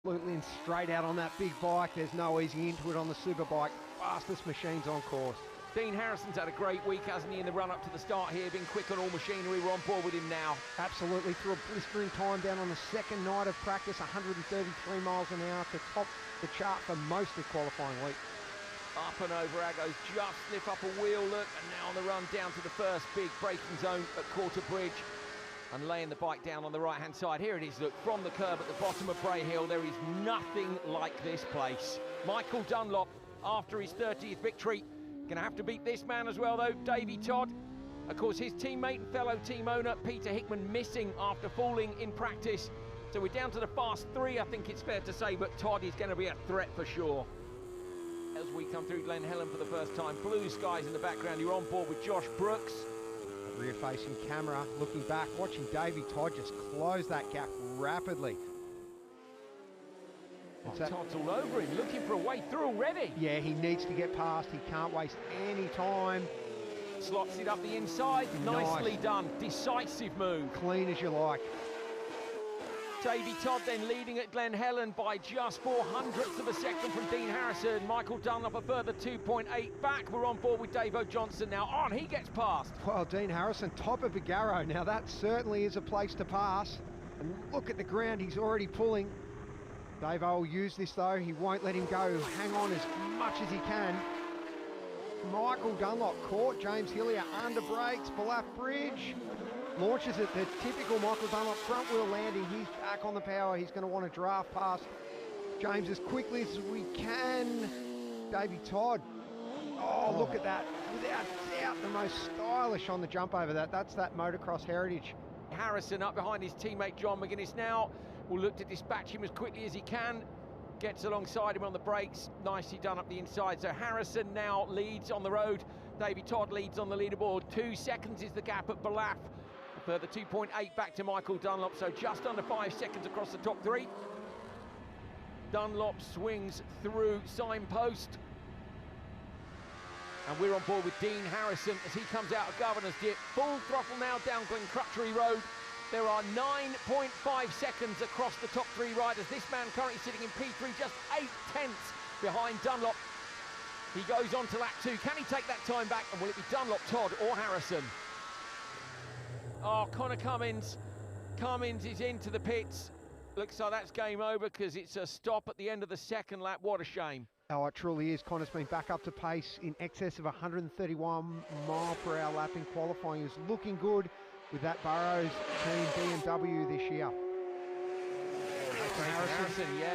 Absolutely, and straight out on that big bike. There's no easy into it on the Superbike. Fastest machines on course. Dean Harrison's had a great week, hasn't he, in the run-up to the start here, been quick on all machinery. We're on board with him now. Absolutely, through a blistering time down on the second night of practice, 133 miles an hour to top the chart for most of qualifying week. Up and over Agos, just slip up a wheel, look, and now on the run down to the first big braking zone at Quarter Bridge, and laying the bike down on the right-hand side. Here it is, look, from the curb at the bottom of Bray Hill. There is nothing like this place. Michael Dunlop, after his 30th victory, going to have to beat this man as well, though, Davey Todd. Of course, his teammate and fellow team owner, Peter Hickman, missing after falling in practice. So we're down to the fast three, I think it's fair to say, but Todd is going to be a threat for sure. As we come through Glen Helen for the first time, blue skies in the background, you're on board with Josh Brooks. Rear-facing camera, looking back, watching Davey Todd just close that gap rapidly. Todd's all over him, looking for a way through already. Yeah, he needs to get past. He can't waste any time. Slots it up the inside. Nicely done. Decisive move. Clean as you like. Davey Todd then leading at Glen Helen by just 0.04 of a second from Dean Harrison. Michael Dunlop a further 2.8 back. We're on board with Dave O'Johnson now. On, he gets past. Well, Dean Harrison, top of Bigarro. Now that certainly is a place to pass. And look at the ground, he's already pulling. Dave will use this though, he won't let him go. Hang on as much as he can. Michael Dunlop caught James Hillier under brakes, Ballaff Bridge. Launches it, the typical Michael Dunlop front wheel landing. He's back on the power, he's going to want to draft past James as quickly as we can. Davey Todd, oh look at that, without doubt the most stylish on the jump over that. That's that motocross heritage. Harrison up behind his teammate John McGuinness now. Will look to dispatch him as quickly as he can. Gets alongside him on the brakes. Nicely done up the inside. So Harrison now leads on the road. Davey Todd leads on the leaderboard. 2 seconds is the gap at Ballaff. A further 2.8 back to Michael Dunlop. So just under 5 seconds across the top three. Dunlop swings through signpost. And we're on board with Dean Harrison as he comes out of Governor's Dip. Full throttle now down Glen Crutchery Road. There are 9.5 seconds across the top three riders. This man currently sitting in P3, just 0.8 behind Dunlop. He goes on to lap 2. Can he take that time back? And will it be Dunlop, Todd or Harrison? Oh, Connor Cummins. Cummins is into the pits. Looks like that's game over because it's a stop at the end of the second lap. What a shame. Oh, it truly is. Connor's been back up to pace in excess of 131 mile per hour lap in qualifying. He's looking good with that Burrows team BMW this year. Harrison, yeah.